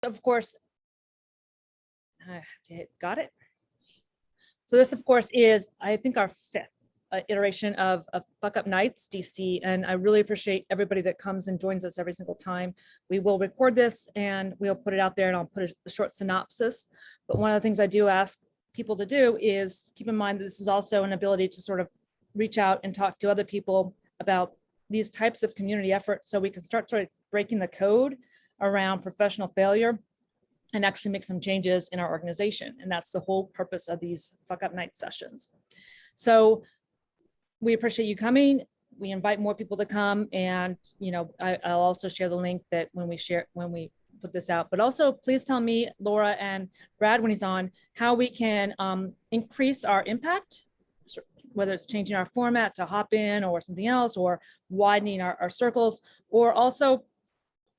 of course, got it. So this, of course, is, I think, our fifth iteration of Fuck Up Nights DC, and I really appreciate everybody that comes and joins us every single time. We will record this and we'll put it out there, and I'll put a short synopsis. But one of the things I do ask people to do is keep in mind that this is also an ability to sort of reach out and talk to other people about these types of community efforts, so we can start sort of breaking the code around professional failure and actually make some changes in our organization. And that's the whole purpose of these Fuck Up Night sessions. So we appreciate you coming. We invite more people to come, and I'll also share the link that when we put this out. But also, please tell me, Laura and Brad, when he's on, how we can increase our impact, whether it's changing our format to hop in or something else, or widening our circles, or also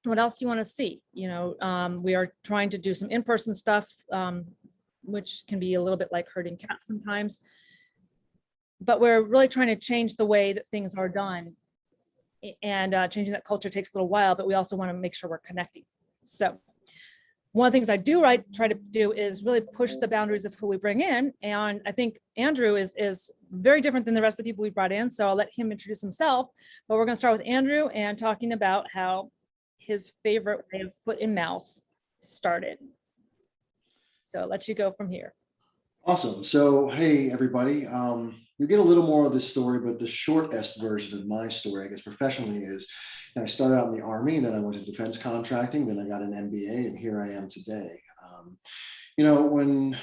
what else do you want to see? We are trying to do some in-person stuff, which can be a little bit like herding cats sometimes. But we're really trying to change the way that things are done, and changing that culture takes a little while, but we also want to make sure we're connecting. So one of the things I do try to do is really push the boundaries of who we bring in. And I think Andrew is very different than the rest of the people we brought in. So I'll let him introduce himself, but we're going to start with Andrew and talking about how his favorite way of foot in mouth started. So I'll let you go from here. Awesome. So, hey, everybody. You get a little more of this story, but the shortest version of my story, I guess, professionally is, I started out in the Army, and then I went to defense contracting, then I got an MBA, and here I am today. When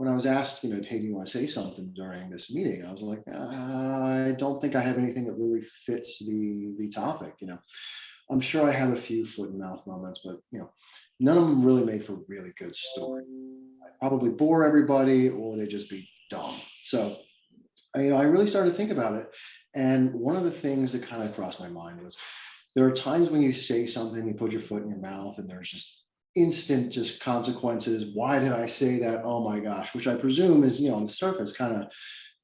I was asked, hey, do you want to say something during this meeting? I was like, I don't think I have anything that really fits the topic. I'm sure I have a few foot and mouth moments, but none of them really make for a really good story. I probably bore everybody, or they just be dumb. So I really started to think about it. And one of the things that kind of crossed my mind was, there are times when you say something, you put your foot in your mouth, and there's just instant consequences. Why did I say that? Oh my gosh, which I presume is, on the surface, kind of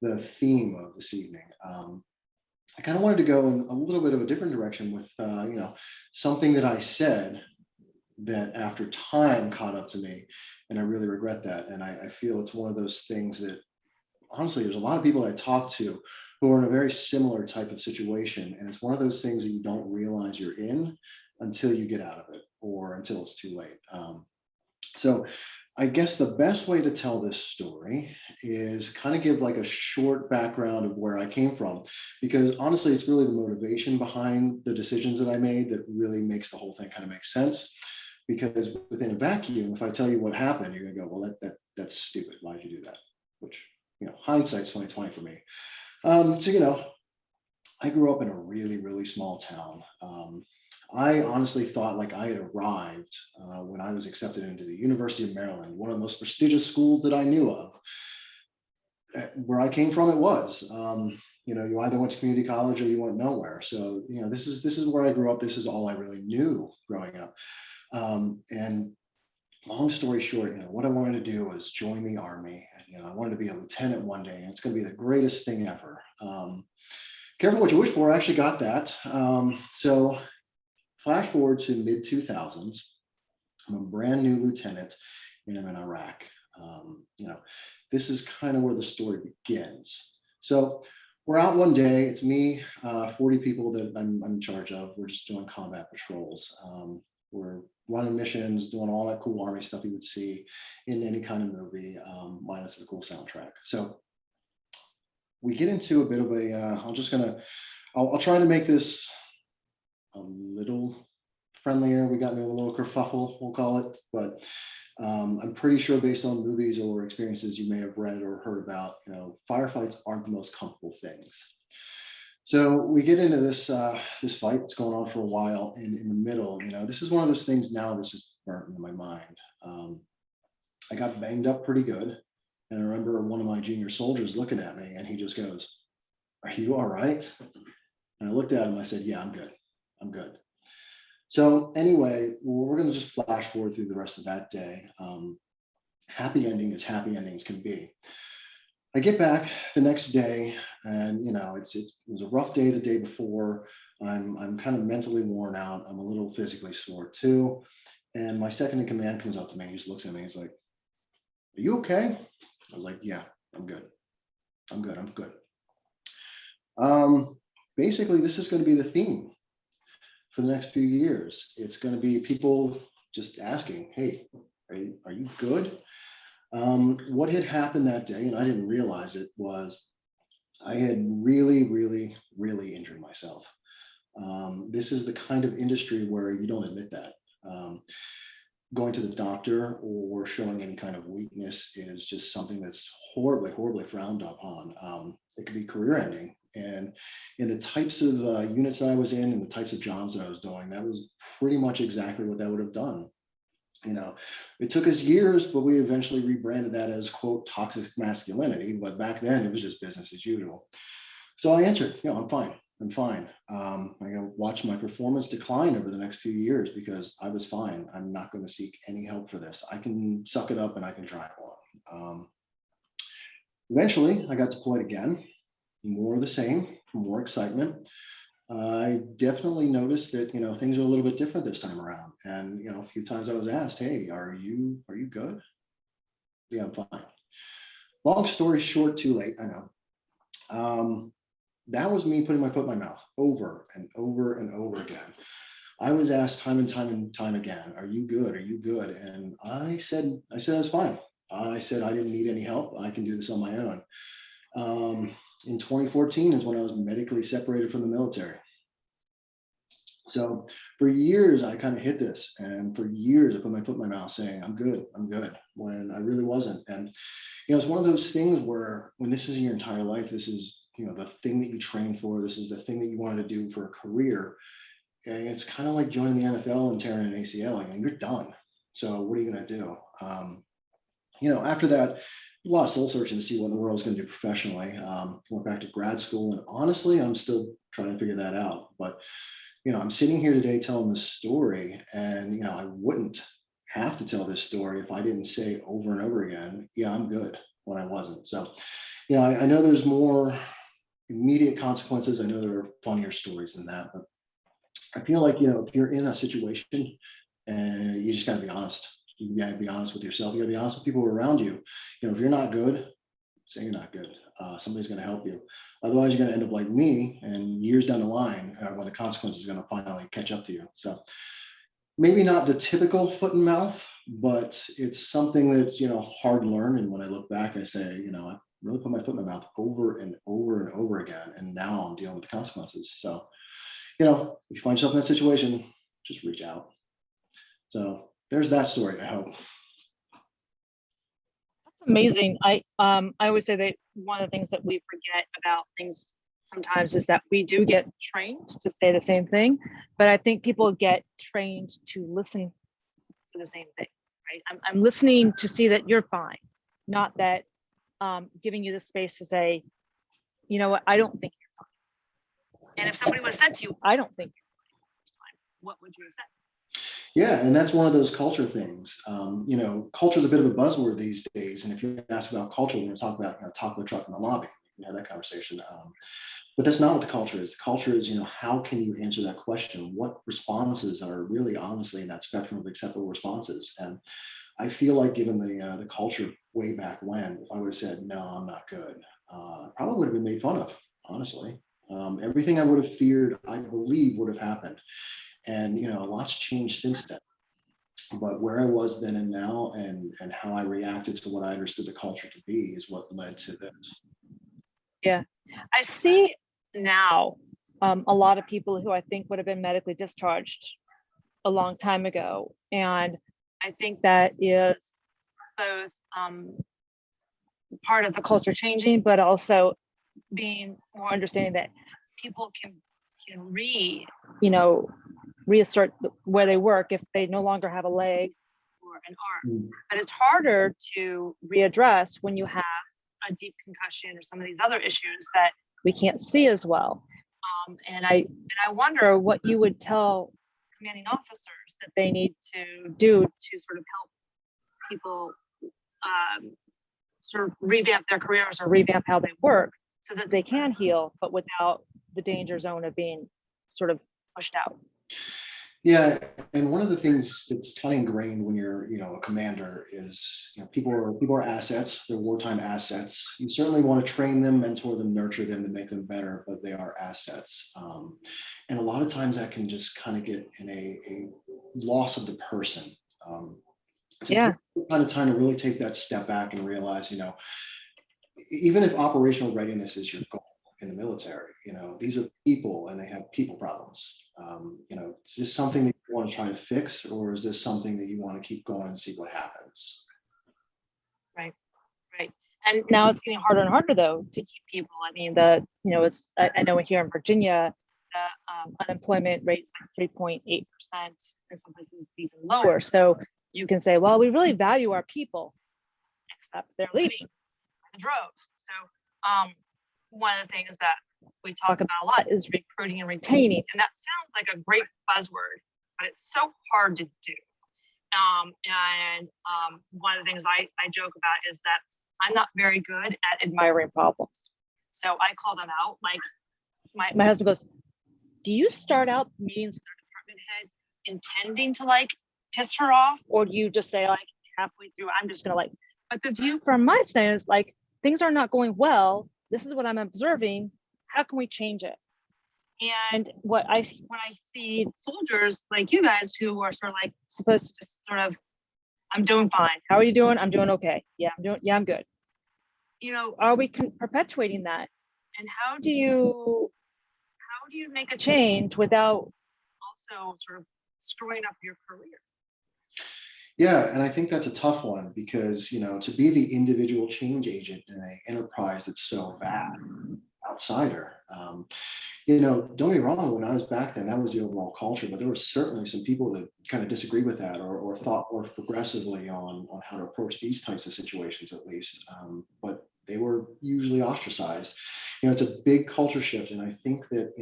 the theme of this evening. I kind of wanted to go in a little bit of a different direction with, something that I said that after time caught up to me, and I really regret that. And I feel it's one of those things that, honestly, there's a lot of people I talk to who are in a very similar type of situation. And it's one of those things that you don't realize you're in until you get out of it, or until it's too late. So I guess the best way to tell this story is kind of give like a short background of where I came from, because honestly, it's really the motivation behind the decisions that I made that really makes the whole thing kind of make sense. Because within a vacuum, if I tell you what happened, you're gonna go, well, that's stupid. Why'd you do that? Which, hindsight's 20/20 for me. I grew up in a really, really small town. I honestly thought like I had arrived when I was accepted into the University of Maryland, one of the most prestigious schools that I knew of. Where I came from, it was. You either went to community college or you went nowhere. So, this is where I grew up. This is all I really knew growing up. And long story short, what I wanted to do was join the Army. I wanted to be a lieutenant one day, and it's going to be the greatest thing ever. Careful what you wish for. I actually got that. So flash forward to mid 2000s. I'm a brand new lieutenant, and I'm in Iraq. This is kind of where the story begins. So we're out one day. It's me, 40 people that I'm in charge of. We're just doing combat patrols. We're running missions, doing all that cool Army stuff you would see in any kind of movie, minus the cool soundtrack. So we get into a bit of a, I'll try to make this a little friendlier. We got into a little kerfuffle, we'll call it, but I'm pretty sure based on movies or experiences you may have read or heard about, firefights aren't the most comfortable things. So we get into this this fight that's going on for a while, and in the middle, this is one of those things now that's just burnt into my mind. I got banged up pretty good, and I remember one of my junior soldiers looking at me, and he just goes, "Are you all right?" And I looked at him. I said, "Yeah, I'm good. I'm good." So anyway, we're going to just flash forward through the rest of that day. Happy ending as happy endings can be. I get back the next day, and it was a rough day the day before. I'm kind of mentally worn out. I'm a little physically sore too. And my second in command comes up to me and he just looks at me. He's like, "Are you okay?" I was like, "Yeah, I'm good. I'm good. I'm good." Um, Basically, this is going to be the theme for the next few years. It's going to be people just asking, "Hey, are you good?" What had happened that day, and I didn't realize it, was I had really, really, really injured myself. This is the kind of industry where you don't admit that. Um, Going to the doctor or showing any kind of weakness is just something that's horribly, horribly frowned upon. It could be career ending. And in the types of units that I was in and the types of jobs that I was doing, that was pretty much exactly what that would have done. You know, it took us years, but we eventually rebranded that as, quote, toxic masculinity. But back then it was just business as usual. So I answered, I'm fine. I'm fine. I'm going to watch my performance decline over the next few years because I was fine. I'm not going to seek any help for this. I can suck it up and I can drive on. Eventually, I got deployed again, more of the same, more excitement. I definitely noticed that things are a little bit different this time around. And a few times I was asked, "Hey, are you good?" "Yeah, I'm fine." Long story short, too late. I know. That was me putting my foot in my mouth over and over and over again. I was asked time and time and time again, "Are you good? Are you good?" And I said I was fine. I said I didn't need any help. I can do this on my own. In 2014 is when I was medically separated from the military. So for years, I kind of hit this. And for years, I put my foot in my mouth saying, I'm good, when I really wasn't. And, it's one of those things where when this is your entire life, this is, the thing that you trained for, this is the thing that you wanted to do for a career. And it's kind of like joining the NFL and tearing an ACL. You're done. So what are you going to do? After that, a lot of soul searching to see what in the world I was going to do professionally. Went back to grad school, and honestly, I'm still trying to figure that out. But I'm sitting here today telling this story, and I wouldn't have to tell this story if I didn't say over and over again, "Yeah, I'm good," when I wasn't. So, I know there's more immediate consequences. I know there are funnier stories than that, but I feel like if you're in a situation, and you just got to be honest. You got to be honest with yourself. You got to be honest with people around you. If you're not good, say you're not good. Somebody's going to help you. Otherwise, you're going to end up like me, and years down the line, when the consequences are going to finally catch up to you. So maybe not the typical foot and mouth, but it's something that's hard learned. And when I look back, I say, I really put my foot in my mouth over and over and over again, and now I'm dealing with the consequences. So if you find yourself in that situation, just reach out. So there's that story. I hope. Amazing. I would say that one of the things that we forget about things sometimes is that we do get trained to say the same thing, but I think people get trained to listen to the same thing, right? I'm listening to see that you're fine, not that giving you the space to say, "You know what, I don't think you're fine." And if somebody would have said to you, "I don't think you're fine," what would you have said? Yeah, and that's one of those culture things. Culture is a bit of a buzzword these days. And if you ask about culture, we're going to talk about taco truck in the lobby. We can have that conversation. But that's not what the culture is. The culture is, how can you answer that question? What responses are really honestly in that spectrum of acceptable responses? And I feel like given the culture way back when, if I would have said, "No, I'm not good," probably would have been made fun of, honestly. Everything I would have feared, I believe, would have happened. And a lot's changed since then. But where I was then and now, and how I reacted to what I understood the culture to be, is what led to this. Yeah, I see now a lot of people who I think would have been medically discharged a long time ago. And I think that is both part of the culture changing, but also being more understanding that people can reassert where they work if they no longer have a leg or an arm. But it's harder to readdress when you have a deep concussion or some of these other issues that we can't see as well. And I wonder what you would tell commanding officers that they need to do to sort of help people sort of revamp their careers or revamp how they work so that they can heal, but without the danger zone of being sort of pushed out. Yeah, and one of the things that's kind of ingrained when you're, a commander is, people are assets. They're wartime assets. You certainly want to train them, mentor them, nurture them to make them better, but they are assets. And a lot of times that can just kind of get in a loss of the person. Um, it's Yeah, important kind of time to really take that step back and realize, even if operational readiness is your goal in the military, these are people and they have people problems. Is this something that you want to try to fix, or is this something that you want to keep going and see what happens? right, right. And now it's getting harder and harder though to keep people. I mean, I know here in Virginia, the unemployment rate's like 3.8%, and some places even lower. So you can say, well, we really value our people, except they're leaving in droves. So one of the things that we talk about a lot is recruiting and retaining. And that sounds like a great buzzword, but it's so hard to do. One of the things I joke about is that I'm not very good at admiring problems. So I call them out. Like my husband goes, do you start out meetings with our department head intending to like piss her off? Or do you just say like halfway through, I'm just gonna like, but the view from my side is like, things are not going well. This is what I'm observing. How can we change it? And when I see soldiers like you guys who are sort of like supposed to just sort of, I'm doing fine. How are you doing? I'm doing okay. Yeah, I'm good. Are we perpetuating that? And how do you make a change without also sort of screwing up your career? Yeah, and I think that's a tough one because, to be the individual change agent in an enterprise that's so vast, outsider. Don't get me wrong, when I was back then, that was the overall culture, but there were certainly some people that kind of disagreed with that, or thought more progressively on how to approach these types of situations, at least. But they were usually ostracized. It's a big culture shift. And I think that,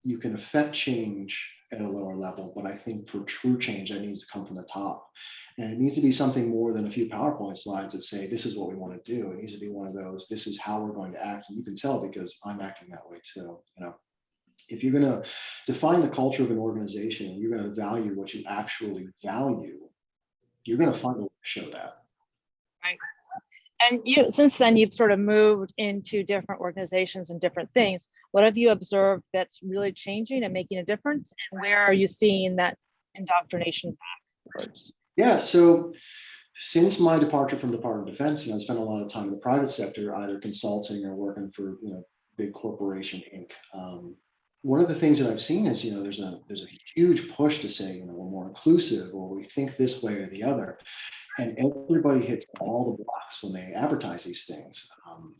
you can affect change at a lower level, but I think for true change, that needs to come from the top. And it needs to be something more than a few PowerPoint slides that say, this is what we want to do. It needs to be one of those, this is how we're going to act. And you can tell because I'm acting that way too. If you're going to define the culture of an organization and you're going to value what you actually value, you're going to find a way to show that. Right. And since then, you've sort of moved into different organizations and different things. What have you observed that's really changing and making a difference? And where are you seeing that indoctrination backwards? Yeah. So since my departure from Department of Defense, I spent a lot of time in the private sector, either consulting or working for, big corporation Inc. One of the things that I've seen is, there's a huge push to say, we're more inclusive, or we think this way or the other. And everybody hits all the blocks when they advertise these things.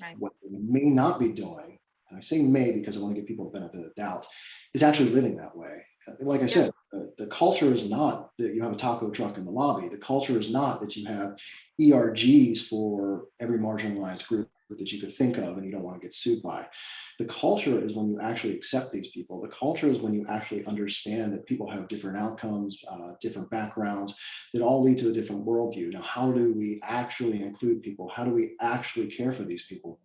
Right. What they may not be doing, and I say may because I want to give people the benefit of the doubt, is actually living that way. Like I said, the culture is not that you have a taco truck in the lobby. The culture is not that you have ERGs for every marginalized group that you could think of and you don't want to get sued by. The culture is when you actually accept these people. The culture is when you actually understand that people have different outcomes, different backgrounds, that all lead to a different worldview. Now, how do we actually include people? How do we actually care for these people?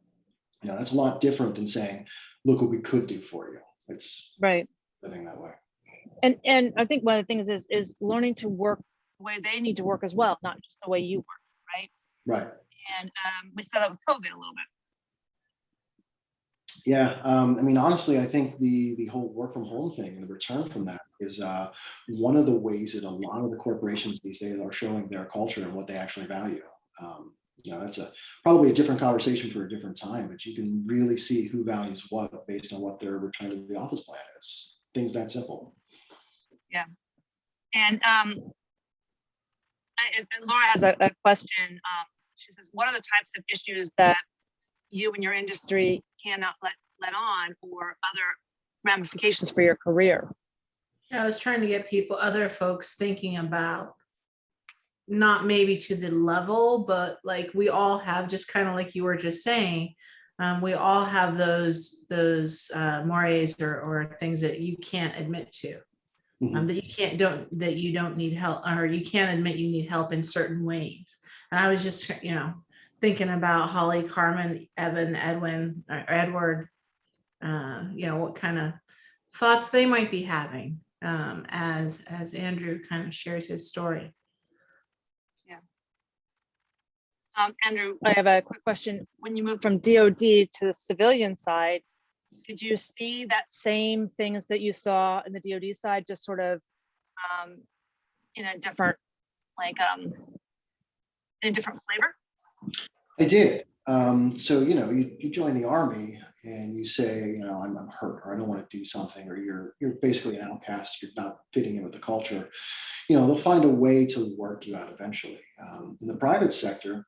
That's a lot different than saying, look what we could do for you. It's Right. living that way. And I think one of the things is learning to work the way they need to work as well, not just the way you work, right? Right. And we saw that with COVID a little bit. Yeah. Honestly, I think the whole work from home thing and the return from that is one of the ways that a lot of the corporations these days are showing their culture and what they actually value. That's probably a different conversation for a different time, but you can really see who values what based on what their return to the office plan is. Things that simple. Yeah. And Laura has a question. She says, what are the types of issues that you and your industry cannot let on, or other ramifications for your career? I was trying to get other folks thinking about, not maybe to the level, but like we all have, just kind of like you were just saying, we all have those mores or things that you can't admit to. That you don't need help, or you can't admit you need help in certain ways. And I was just, thinking about Holly, Carmen, Evan, Edwin, or Edward, what kind of thoughts they might be having. as Andrew kind of shares his story. Andrew, I have a quick question. When you moved from DoD to the civilian side, did you see that same things that you saw in the DoD side, just sort of in a different, in a different flavor? I did. So, you join the Army and you say, I'm hurt, or I don't want to do something, or you're basically an outcast, you're not fitting in with the culture. They'll find a way to work you out eventually. In the private sector,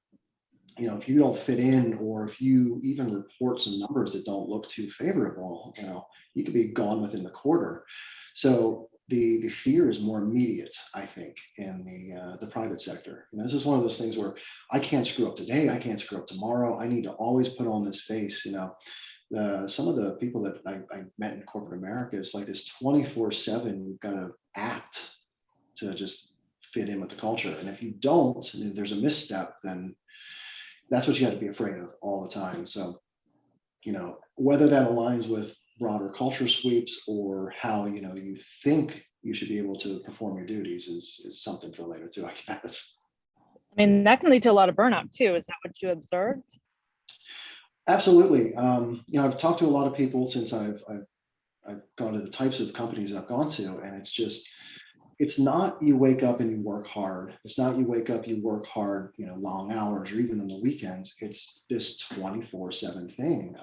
if you don't fit in, or if you even report some numbers that don't look too favorable, you could be gone within the quarter. So the fear is more immediate, I think, in the private sector. This is one of those things where I can't screw up today, I can't screw up tomorrow. I need to always put on this face. Some of the people that I met in corporate America, it's like this 24/7. You've got to act to just fit in with the culture, and if you don't, and if there's a misstep, then that's what you have to be afraid of all the time. So, whether that aligns with broader culture sweeps or how, you think you should be able to perform your duties is something to later too, I guess. I mean, that can lead to a lot of burnout too. Is that what you observed? Absolutely. I've talked to a lot of people since I've gone to the types of companies I've gone to, and it's not you wake up and you work hard. It's not you wake up, you work hard, long hours or even on the weekends. It's this 24/7 thing.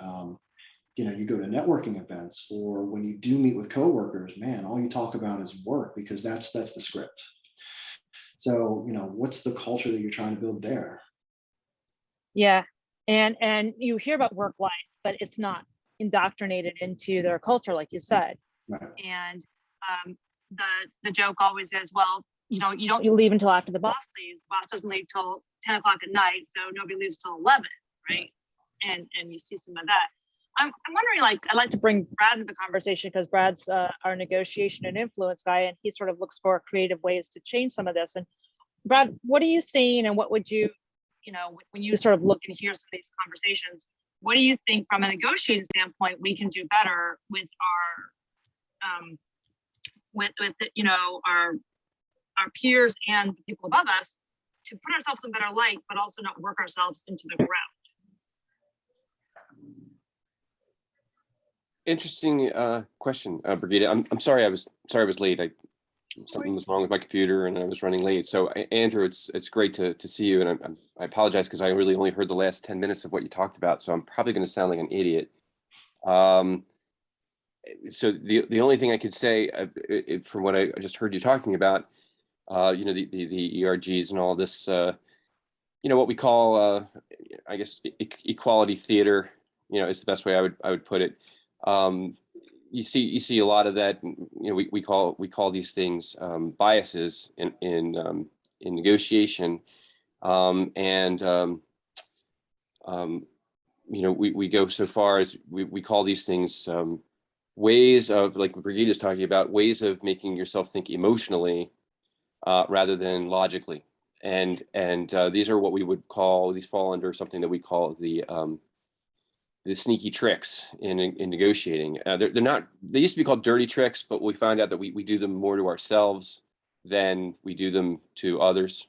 You go to networking events, or when you do meet with coworkers, man, all you talk about is work, because that's the script. So, what's the culture that you're trying to build there? Yeah. And you hear about work life, but it's not indoctrinated into their culture, like you said. Right. And the joke always is, well, you leave until after the boss leaves. The boss doesn't leave till 10 o'clock at night, so nobody leaves till 11, right? And you see some of that. I'm wondering, I'd like to bring Brad into the conversation, because Brad's our negotiation and influence guy, and he sort of looks for creative ways to change some of this. And Brad, what are you seeing, and what would you, when you sort of look and hear some of these conversations, what do you think from a negotiating standpoint we can do better with our our peers and the people above us, to put ourselves in better light, but also not work ourselves into the ground? Interesting question, Brigida. I'm sorry I was late. Something was wrong with my computer and I was running late. So Andrew, it's great to see you, and I apologize because I really only heard the last 10 minutes of what you talked about, so I'm probably going to sound like an idiot. So the only thing I could say from what I just heard you talking about, the ERGs and all this, what we call, I guess, equality theater, is the best way I would put it. You see a lot of that. We call these things biases in negotiation, we go so far as we call these things ways of, like Brigitte is talking about, ways of making yourself think emotionally rather than logically. And these are what we would call, these fall under something that we call the sneaky tricks in negotiating. They're not, they used to be called dirty tricks, but we find out that we do them more to ourselves than we do them to others.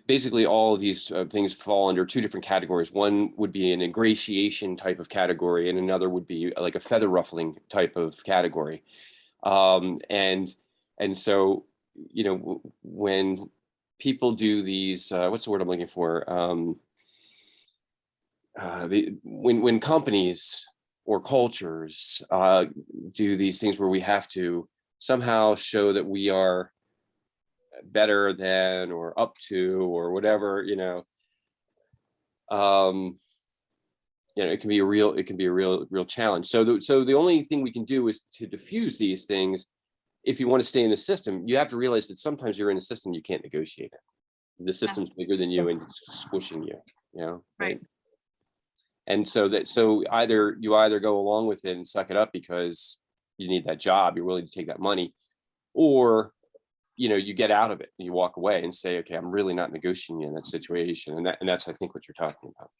Basically all of these things fall under two different categories. One would be an ingratiation type of category, and another would be like a feather ruffling type of category. And so, when people do these, what's the word I'm looking for? When companies or cultures do these things where we have to somehow show that we are better than or up to or whatever, it can be a real challenge. So the only thing we can do is to diffuse these things. If you want to stay in the system, you have to realize that sometimes you're in a system you can't negotiate it. The system's bigger than you and it's squishing you, right? And so either you go along with it and suck it up because you need that job, you're willing to take that money, or you get out of it and you walk away and say, okay, I'm really not negotiating in that situation. And that's, I think, what you're talking about.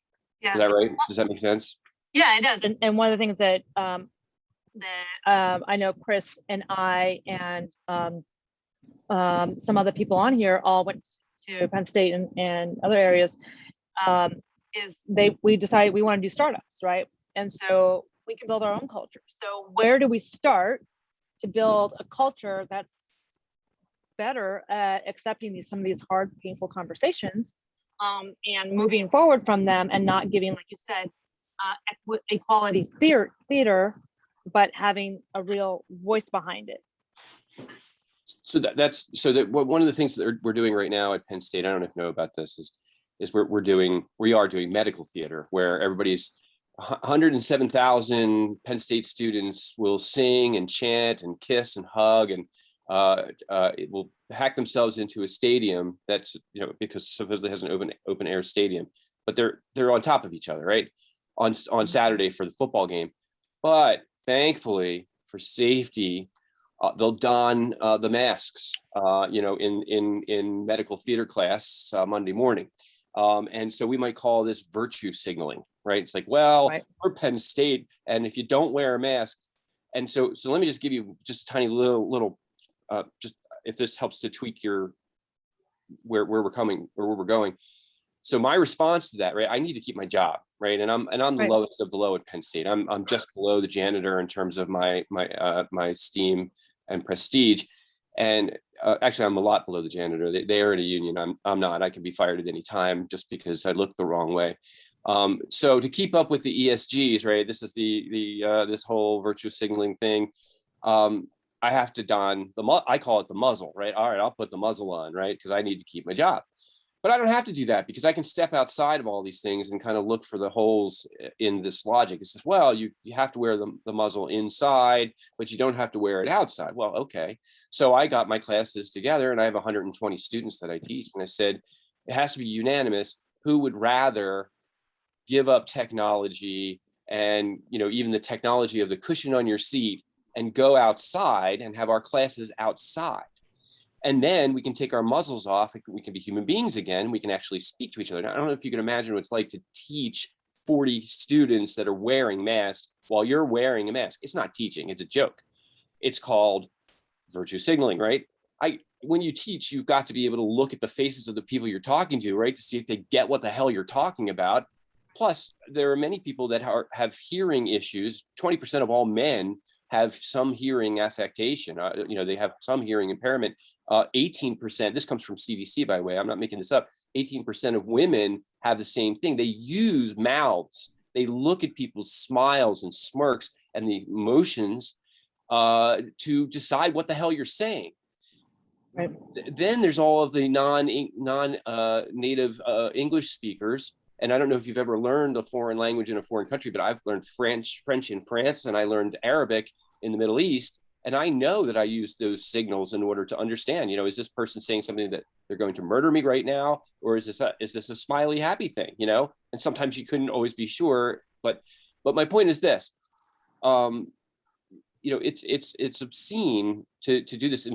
Yeah. Is that right? Does that make sense? Yeah, it does. And one of the things that I know Chris and I and some other people on here all went to Penn State and other areas, is we decided we want to do startups, right? And so we can build our own culture. So where do we start to build a culture that's better at accepting some of these hard, painful conversations, and moving forward from them, and not giving, like you said, equality theater, but having a real voice behind it. So one of the things that we're doing right now at Penn State, I don't know if you know about this, is we are doing medical theater, where everybody's 107,000 Penn State students will sing and chant and kiss and hug, and it will hack themselves into a stadium that's, because supposedly has an open air stadium, but they're on top of each other, right? On Saturday for the football game. But thankfully, for safety, they'll don the masks, in medical theater class Monday morning. And so we might call this virtue signaling, right? It's like, well, right, we're Penn State, and if you don't wear a mask, and so let me just give you just a tiny little just if this helps to tweak your where we're coming or where we're going. So my response to that, right? I need to keep my job, right? And I'm the right, lowest of the low at Penn State. I'm just below the janitor in terms of my esteem and prestige. And actually, I'm a lot below the janitor. They are in a union. I'm not. I can be fired at any time just because I look the wrong way. So to keep up with the ESGs, right? This is this whole virtue signaling thing. I have to don I call it the muzzle, right? All right, I'll put the muzzle on, right? Because I need to keep my job. But I don't have to do that, because I can step outside of all these things and kind of look for the holes in this logic. It says, well, you have to wear the muzzle inside, but you don't have to wear it outside. Well, okay. So I got my classes together, and I have 120 students that I teach. And I said, it has to be unanimous. Who would rather give up technology and, even the technology of the cushion on your seat, and go outside and have our classes outside? And then we can take our muzzles off. We can be human beings again. We can actually speak to each other. Now, I don't know if you can imagine what it's like to teach 40 students that are wearing masks while you're wearing a mask. It's not teaching, it's a joke. It's called virtue signaling, right? When you teach, you've got to be able to look at the faces of the people you're talking to, right? To see if they get what the hell you're talking about. Plus, there are many people that have hearing issues. 20% of all men have some hearing affectation. They have some hearing impairment. 18%, this comes from CDC, by the way, I'm not making this up, 18% of women have the same thing. They use mouths. They look at people's smiles and smirks and the emotions to decide what the hell you're saying. Right. Then there's all of the non-native English speakers. And I don't know if you've ever learned a foreign language in a foreign country, but I've learned French in France, and I learned Arabic in the Middle East. And I know that I use those signals in order to understand, is this person saying something that they're going to murder me right now? Or is this a smiley, happy thing, And sometimes you couldn't always be sure. But my point is this, it's obscene to do this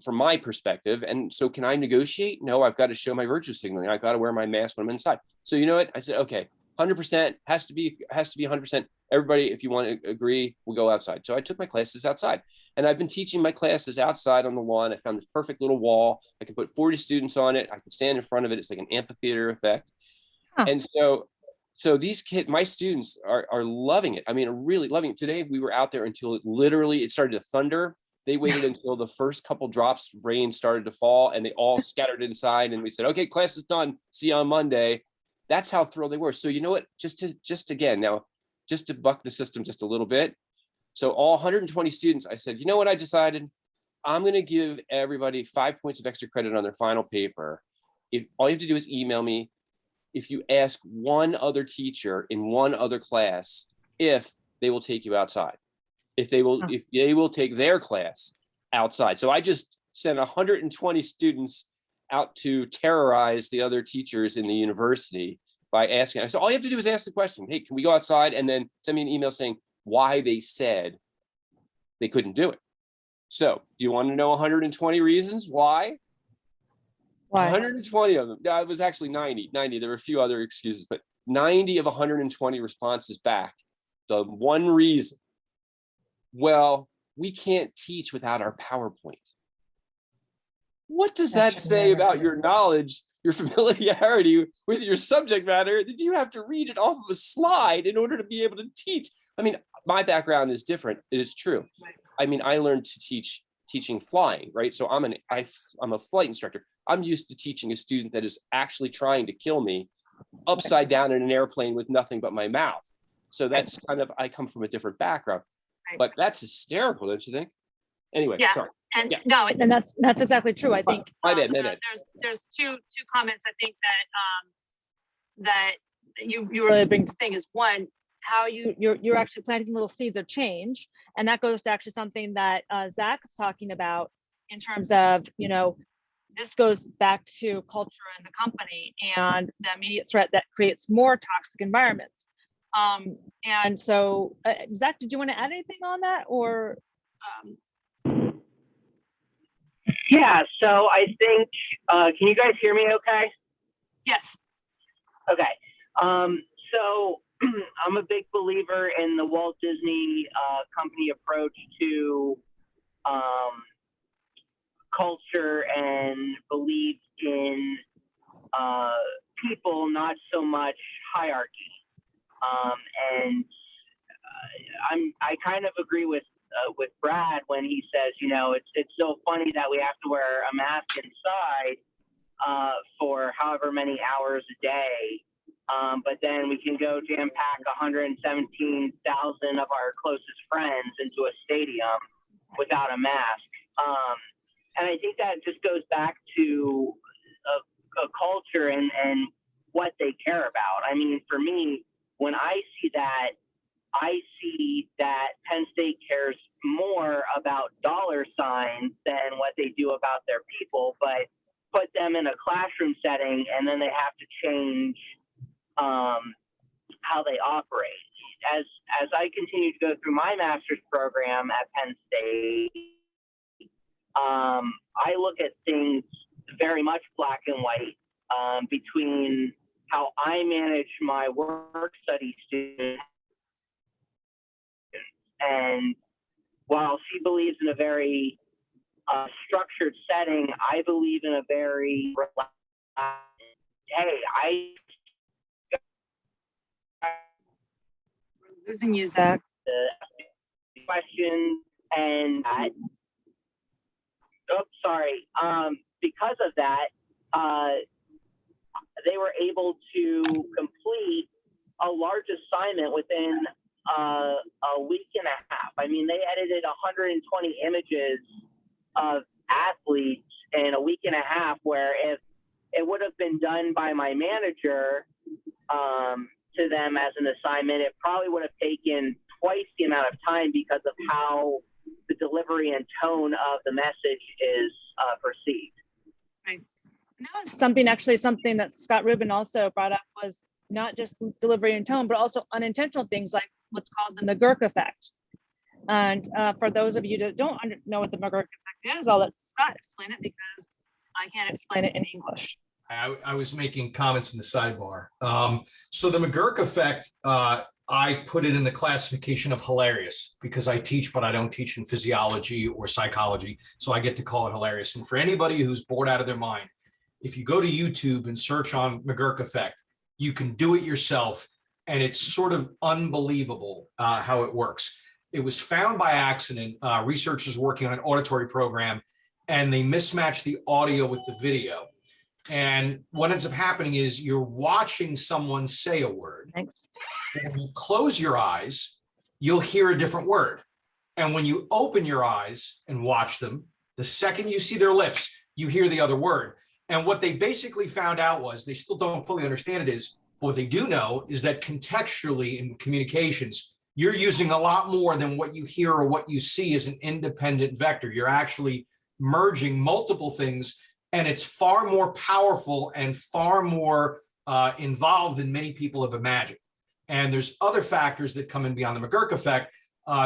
from my perspective. And so can I negotiate? No, I've got to show my virtue signaling. I've got to wear my mask when I'm inside. So you know what? I said, okay, 100% has to be 100%. Everybody, if you want to agree, we'll go outside. So I took my classes outside, and I've been teaching my classes outside on the lawn. I found this perfect little wall. I can put 40 students on it. I can stand in front of it. It's like an amphitheater effect. Huh. And so these kids, my students are loving it. I mean, really loving it. Today, we were out there until it started to thunder. They waited until the first couple drops of rain started to fall, and they all scattered inside. And we said, okay, class is done. See you on Monday. That's how thrilled they were. So you know what, just to buck the system just a little bit. So all 120 students, I said, you know what I decided? I'm going to give everybody 5 points of extra credit on their final paper. If all you have to do is email me if you ask one other teacher in one other class if they will take you outside, if they will take their class outside. So I just sent 120 students out to terrorize the other teachers in the university by asking. So all you have to do is ask the question, hey, can we go outside? And then send me an email saying why they said they couldn't do it. So you want to know 120 reasons why? 120 of them. No, it was actually 90. There were a few other excuses, but 90 of 120 responses back The one reason. Well, we can't teach without our PowerPoint. What does that say about your knowledge, your familiarity with your subject matter, that you have to read it off of a slide in order to be able to teach? I mean, my background is different. It is true. I mean, I learned to teaching flying, right? So I'm a flight instructor. I'm used to teaching a student that is actually trying to kill me upside down in an airplane with nothing but my mouth. So that's kind of, I come from a different background, but that's hysterical, don't you think? Anyway, Yeah. sorry. And Yeah. no, and that's exactly true. I think My bad. there's two comments I think that you really bring to thing is one, how you're actually planting little seeds of change, and that goes to actually something that Zach is talking about in terms of, you know, this goes back to culture in the company and the immediate threat that creates more toxic environments. And so, Zach, did you want to add anything on that, or? Yeah, so I think, can you guys hear me okay? Yes. Okay. So I'm a big believer in the Walt Disney company approach to culture and believes in people, not so much hierarchy. And I kind of agree with Brad when he says, you know, it's so funny that we have to wear a mask inside for however many hours a day, but then we can go jam pack 117,000 of our closest friends into a stadium without a mask. And I think that just goes back to a culture and what they care about. I mean, for me, when I see that Penn State cares more about dollar signs than what they do about their people, but put them in a classroom setting and then they have to change how they operate. As I continue to go through my master's program at Penn State, I look at things very much black and white between how I manage my work study students. And while she believes in a very structured setting, I believe in a very relaxed, hey, We're losing you, Zach. Question and because of that, they were able to complete a large assignment within a week and a half. I mean, they edited 120 images of athletes in a week and a half, where if it would have been done by my manager to them as an assignment, it probably would have taken twice the amount of time because of how the delivery and tone of the message is perceived. Right. And that was something that Scott Rubin also brought up, was not just delivery and tone, but also unintentional things like what's called the McGurk effect. And for those of you that don't know what the McGurk effect is, I'll let Scott explain it because I can't explain it in English. I was making comments in the sidebar. So the McGurk effect, I put it in the classification of hilarious because I teach, but I don't teach in physiology or psychology. So I get to call it hilarious. And for anybody who's bored out of their mind, if you go to YouTube and search on McGurk effect, you can do it yourself. And it's sort of unbelievable how it works. It was found by accident. Researchers working on an auditory program, and they mismatched the audio with the video. And what ends up happening is you're watching someone say a word. Thanks. When you close your eyes, you'll hear a different word. And when you open your eyes and watch them, the second you see their lips, you hear the other word. And what they basically found out was, they still don't fully understand it, is what they do know is that contextually in communications, you're using a lot more than what you hear or what you see as an independent vector. You're actually merging multiple things, and it's far more powerful and far more involved than many people have imagined. And there's other factors that come in beyond the McGurk effect.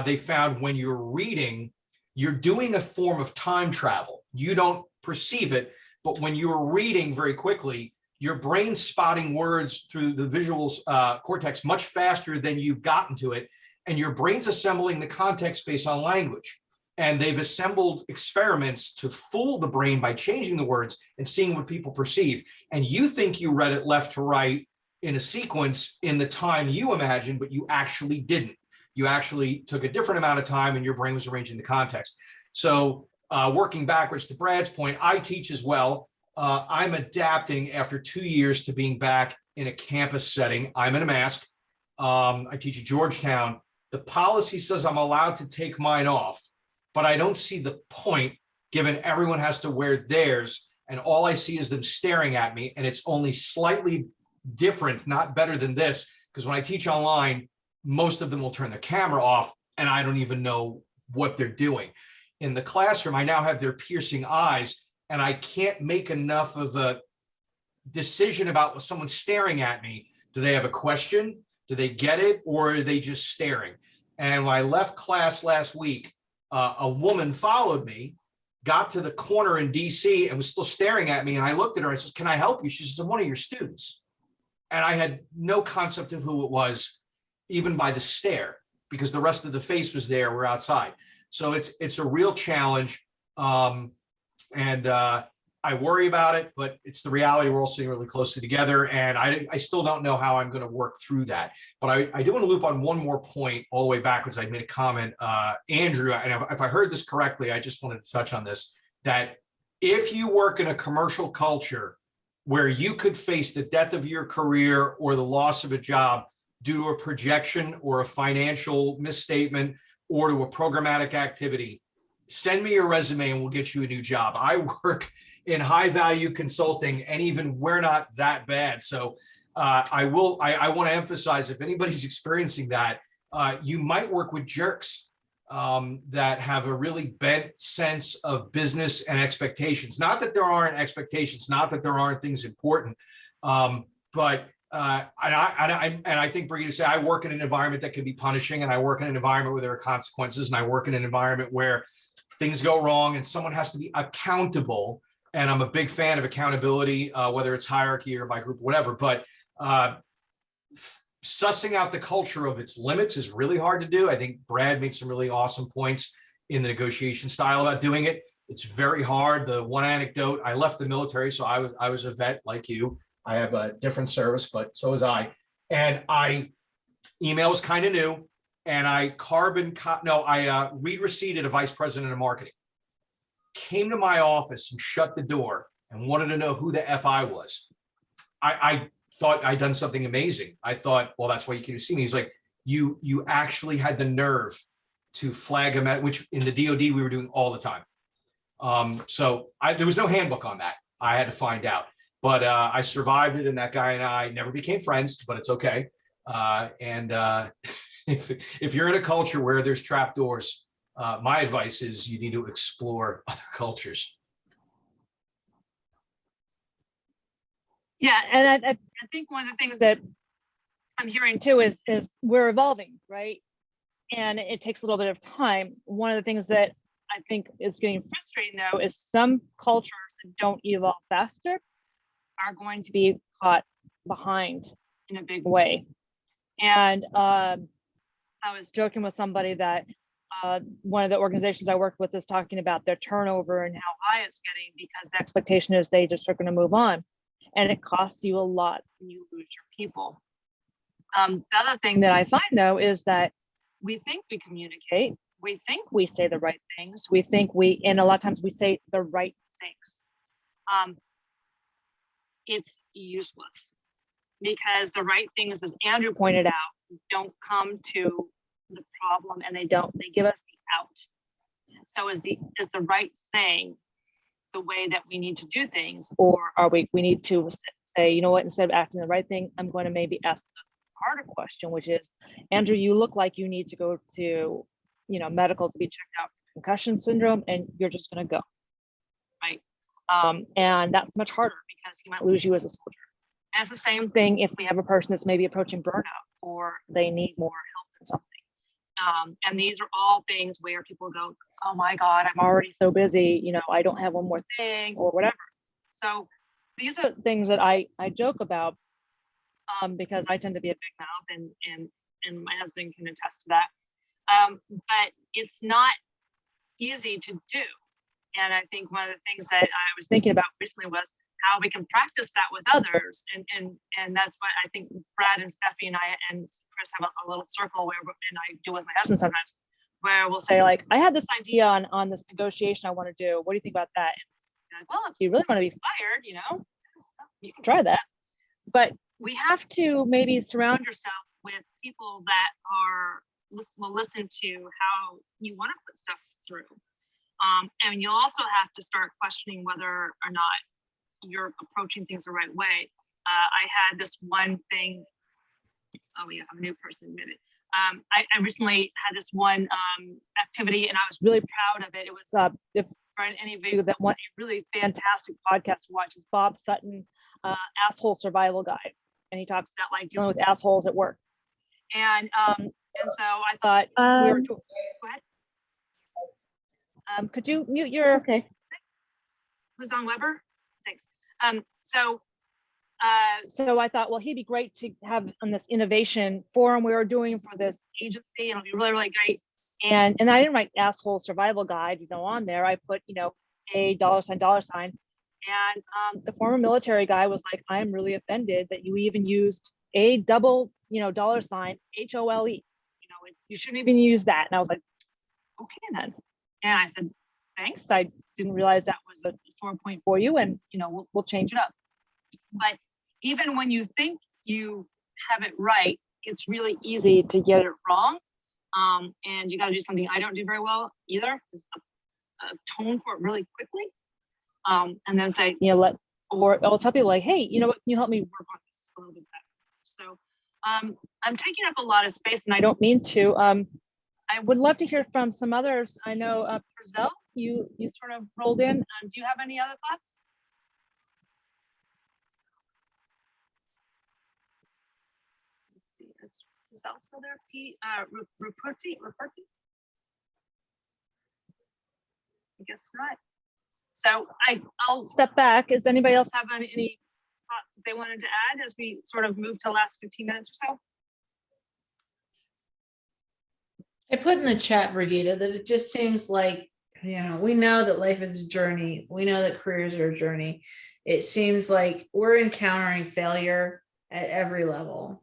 They found when you're reading, you're doing a form of time travel. You don't perceive it, but when you're reading very quickly, your brain's spotting words through the visuals cortex much faster than you've gotten to it. and your brain's assembling the context based on language. And they've assembled experiments to fool the brain by changing the words and seeing what people perceive. And you think you read it left to right in a sequence in the time you imagined, but you actually didn't. You actually took a different amount of time and your brain was arranging the context. So working backwards to Brad's point, I teach as well. I'm adapting after 2 years to being back in a campus setting. I'm in a mask. I teach at Georgetown. The policy says I'm allowed to take mine off, but I don't see the point given everyone has to wear theirs. And all I see is them staring at me. And it's only slightly different, not better than this, because when I teach online, most of them will turn their camera off and I don't even know what they're doing. In the classroom, I now have their piercing eyes and I can't make enough of a decision about someone staring at me. Do they have a question? Do they get it? Or are they just staring? And when I left class last week, a woman followed me, got to the corner in DC and was still staring at me. And I looked at her, I said, "Can I help you?" She says, "I'm one of your students." And I had no concept of who it was, even by the stare, because the rest of the face was there. We're outside. So it's a real challenge. I worry about it, but it's the reality. We're all sitting really closely together. And I still don't know how I'm going to work through that. But I do want to loop on one more point all the way backwards. I made a comment, Andrew, and if I heard this correctly, I just wanted to touch on this, that if you work in a commercial culture where you could face the death of your career or the loss of a job due to a projection or a financial misstatement or to a programmatic activity, send me your resume and we'll get you a new job. I work in high value consulting and even we're not that bad. So I want to emphasize, if anybody's experiencing that, you might work with jerks that have a really bent sense of business and expectations. Not that there aren't expectations, not that there aren't things important, but I think Brigitte said, I work in an environment that can be punishing, and I work in an environment where there are consequences, and I work in an environment where things go wrong and someone has to be accountable. And I'm a big fan of accountability, whether it's hierarchy or by group, or whatever. But sussing out the culture of its limits is really hard to do. I think Brad made some really awesome points in the negotiation style about doing it. It's very hard. The one anecdote, I left the military, so I was a vet like you. I have a different service, but so was I. And email was kind of new. And I read receipted a vice president of marketing. Came to my office and shut the door and wanted to know who the F I was. I thought I'd done something amazing. I thought, well, that's why you came to see me. He's like, you actually had the nerve to flag him at, which in the DOD we were doing all the time. So there was no handbook on that. I had to find out, but I survived it. And that guy and I never became friends, but it's okay. If you're in a culture where there's trapdoors, my advice is you need to explore other cultures. Yeah, and I think one of the things that I'm hearing too is we're evolving, right? And it takes a little bit of time. One of the things that I think is getting frustrating though is some cultures that don't evolve faster are going to be caught behind in a big way. And I was joking with somebody that one of the organizations I worked with is talking about their turnover and how high it's getting because the expectation is they just are going to move on. And it costs you a lot when you lose your people. The other thing that I find though is that we think we communicate, we think we say the right things, and a lot of times we say the right things. It's useless because the right things, as Andrew pointed out, don't come to the problem and they give us the out. So is the right thing the way that we need to do things, or are we need to say, you know what, instead of acting the right thing, I'm going to maybe ask the harder question, which is, Andrew, you look like you need to go to, medical to be checked out for concussion syndrome, and you're just going to go, right? And that's much harder because he might lose you as a soldier. And it's the same thing if we have a person that's maybe approaching burnout or they need more help in something. And these are all things where people go, oh my God, I'm already so busy, I don't have one more thing or whatever. So these are things that I joke about because I tend to be a big mouth and my husband can attest to that. But it's not easy to do. And I think one of the things that I was thinking about recently was how we can practice that with others. And that's what I think Brad and Steffi and I and Chris have a little circle where, and I do with my husband sometimes, where we'll say like, I had this idea on this negotiation I want to do. What do you think about that? And like, well, if you really want to be fired, you can try that. But we have to maybe surround yourself with people that will listen to how you want to put stuff through. And you'll also have to start questioning whether or not you're approaching things the right way. I had this one thing. Oh yeah, I'm a new person, admit it. I recently had this one activity, and I was really proud of it. It was if for any of you that want a really fantastic podcast to watch, is Bob Sutton, Asshole Survival Guide, and he talks about like dealing with assholes at work. And so I thought we were. Go ahead. Could you mute your? It's okay. Who's on Weber? Thanks. So I thought, well, he'd be great to have on this innovation forum we were doing for this agency, and it'll be really, really great. And I didn't write asshole survival guide, on there. I put, a $sign. And the former military guy was like, I'm really offended that you even used a double, $sign, HOLE. You shouldn't even use that. And I was like, okay then. And I said, thanks. I didn't realize that was a sore point for you, and we'll change it up. But even when you think you have it right, it's really easy to get it wrong. And you got to do something I don't do very well either, is a tone for it really quickly. And then say, or I'll tell people like, hey, what, can you help me work on this a little bit better? So I'm taking up a lot of space, and I don't mean to. I would love to hear from some others. I know, Brazil, you sort of rolled in. Do you have any other thoughts? Let's see, is Brazil still there? Ruperti? I guess not. So I'll step back. Does anybody else have any thoughts that they wanted to add as we sort of move to the last 15 minutes or so? I put in the chat, Brigida, that it just seems like, we know that life is a journey. We know that careers are a journey. It seems like we're encountering failure at every level.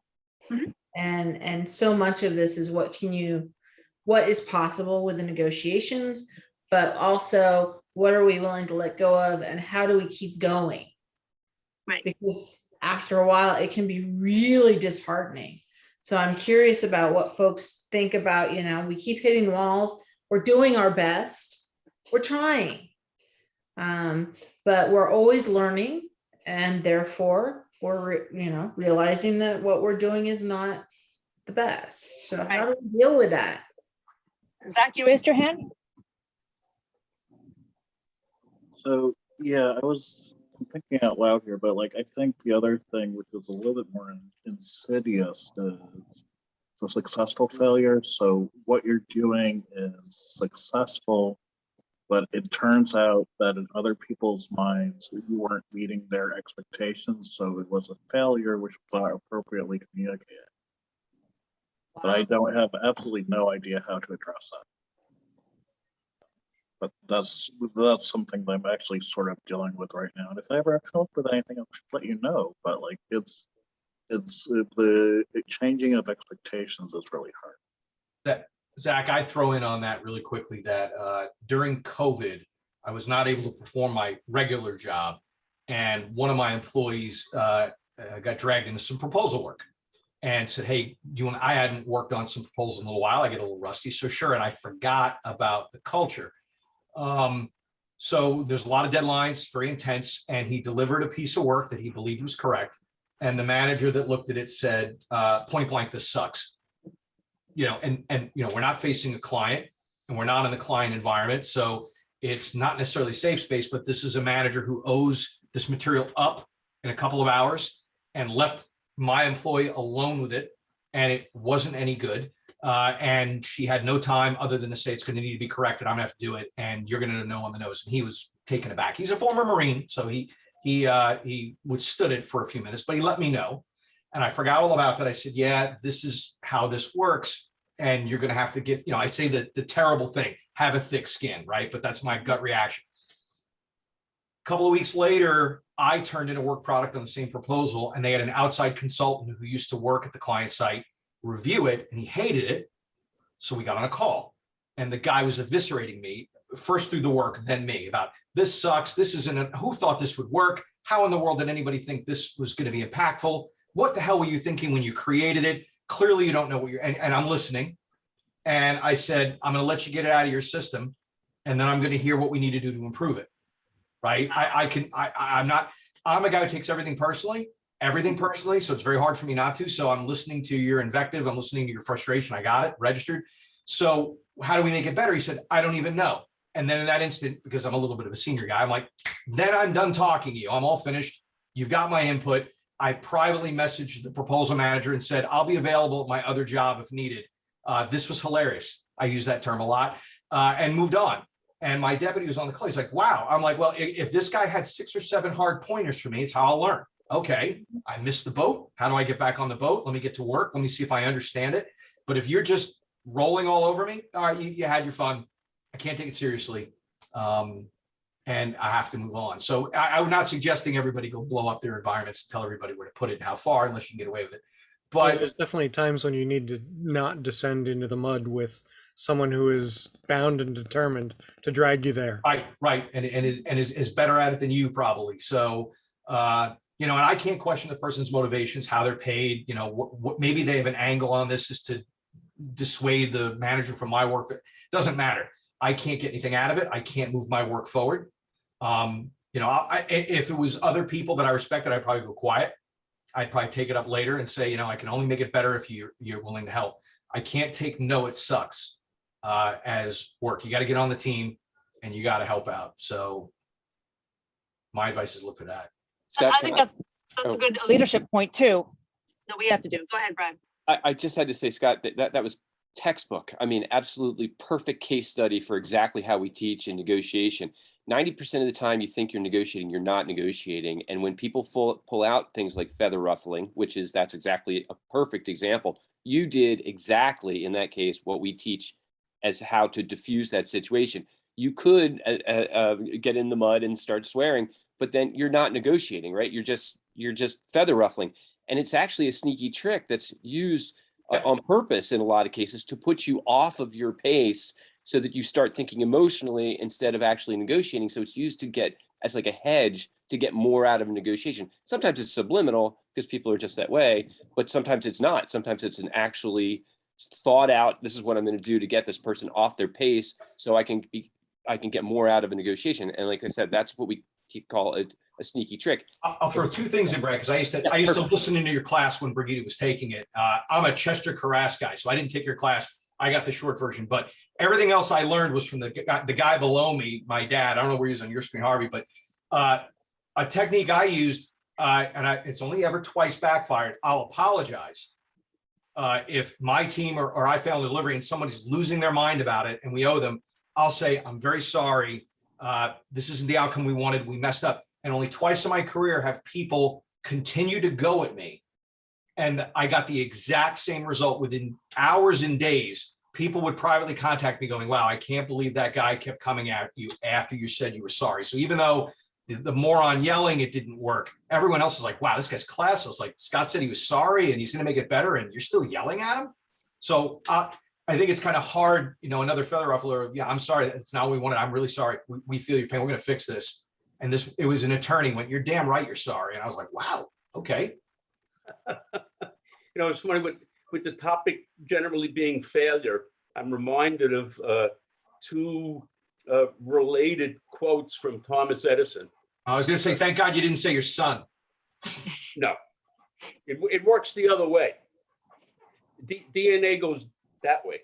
Mm-hmm. And so much of this is what is possible with the negotiations, but also what are we willing to let go of, and how do we keep going? Right. Because after a while, it can be really disheartening. So I'm curious about what folks think about, we keep hitting walls. We're doing our best. We're trying. But we're always learning. And therefore, we're, realizing that what we're doing is not the best. So how do we deal with that? Zach, you raised your hand? So, yeah, I'm thinking out loud here, but I think the other thing, which is a little bit more insidious, is the successful failure. So what you're doing is successful, but it turns out that in other people's minds, you weren't meeting their expectations. So it was a failure, which was not appropriately communicated. Wow. But I don't have absolutely no idea how to address that. But that's something that I'm actually sort of dealing with right now. And if I ever come up with anything, I'll let you know. But it's the changing of expectations is really hard. Zach, I throw in on that really quickly that during COVID, I was not able to perform my regular job, and one of my employees got dragged into some proposal work and said, "Hey, I hadn't worked on some proposals in a little while. I get a little rusty." So sure, and I forgot about the culture. So there's a lot of deadlines, very intense, and he delivered a piece of work that he believed was correct. And the manager that looked at it said, point blank, this sucks. And we're not facing a client, and we're not in the client environment. So it's not necessarily safe space, but this is a manager who owes this material up in a couple of hours and left my employee alone with it. And it wasn't any good. And she had no time other than to say, it's going to need to be corrected. I'm gonna have to do it. And you're going to know on the nose. And he was taken aback. He's a former Marine. So he withstood it for a few minutes, but he let me know. And I forgot all about that. I said, yeah, this is how this works. and you're going to have to get, I say the terrible thing, have a thick skin, right? But that's my gut reaction. A couple of weeks later, I turned in a work product on the same proposal, and they had an outside consultant who used to work at the client site review it, and he hated it. So we got on a call, and the guy was eviscerating me first through the work, then me, about this sucks. This isn't, who thought this would work? How in the world did anybody think this was going to be impactful? What the hell were you thinking when you created it? Clearly you don't know what and I'm listening. And I said, I'm going to let you get it out of your system, and then I'm going to hear what we need to do to improve it. Right. I'm a guy who takes everything personally. So it's very hard for me not to. So I'm listening to your invective. I'm listening to your frustration. I got it registered. So how do we make it better? He said, I don't even know. And then in that instant, because I'm a little bit of a senior guy, I'm like, then I'm done talking to you. I'm all finished. You've got my input. I privately messaged the proposal manager and said, I'll be available at my other job if needed. This was hilarious. I use that term a lot, and moved on. And my deputy was on the call. He's like, wow. I'm like, well, if this guy had 6 or 7 hard pointers for me, it's how I'll learn. Okay, I missed the boat. How do I get back on the boat? Let me get to work. Let me see if I understand it. But if you're just rolling all over me, all right, you had your fun. I can't take it seriously. And I have to move on. So I'm not suggesting everybody go blow up their environments and tell everybody where to put it and how far, unless you can get away with it. But there's definitely times when you need to not descend into the mud with someone who is bound and determined to drag you there. Right. And is better at it than you probably. So, and I can't question the person's motivations, how they're paid, what maybe they have an angle on this is to dissuade the manager from my work. It doesn't matter. I can't get anything out of it. I can't move my work forward. If it was other people that I respected, I'd probably go quiet. I'd probably take it up later and say, I can only make it better if you're willing to help. I can't take no, it sucks as work. You got to get on the team and you got to help out. So my advice is look for that. Scott, I think that's a good leadership point too, that we have to do. Go ahead, Brad. I just had to say, Scott, that was textbook. I mean, absolutely perfect case study for exactly how we teach in negotiation. 90% of the time you think you're negotiating, you're not negotiating. And when people pull out things like feather ruffling, that's exactly a perfect example. You did exactly in that case what we teach as how to diffuse that situation. You could get in the mud and start swearing, but then you're not negotiating, right? You're just feather ruffling. And it's actually a sneaky trick that's used on purpose in a lot of cases to put you off of your pace so that you start thinking emotionally instead of actually negotiating. So it's used to get as like a hedge to get more out of a negotiation. Sometimes it's subliminal because people are just that way, but sometimes it's not. Sometimes it's an actually thought out, this is what I'm going to do to get this person off their pace so I can get more out of a negotiation. And like I said, that's what we call a sneaky trick. I'll throw 2 things in, Brad, because I used to listen into your class when Brigitte was taking it. I'm a Chester Carras guy, so I didn't take your class. I got the short version, but everything else I learned was from the guy below me, my dad. I don't know where he is on your screen, Harvey, but a technique I used, it's only ever twice backfired. I'll apologize if my team or I fail in delivery and somebody's losing their mind about it and we owe them. I'll say, I'm very sorry. This isn't the outcome we wanted. We messed up. And only twice in my career have people continue to go at me. And I got the exact same result within hours and days. People would privately contact me going, wow, I can't believe that guy kept coming at you after you said you were sorry. So even though the moron yelling, it didn't work, everyone else was like, wow, this guy's classless. Like Scott said he was sorry and he's going to make it better and you're still yelling at him. So I think it's kind of hard, another feather ruffler. Yeah, I'm sorry. That's not what we wanted. I'm really sorry. We feel your pain. We're going to fix this. And it was an attorney went, you're damn right. You're sorry. And I was like, wow, okay. It's funny with the topic generally being failure. I'm reminded of 2 related quotes from Thomas Edison. I was going to say, thank God you didn't say your son. No, it works the other way. DNA goes that way.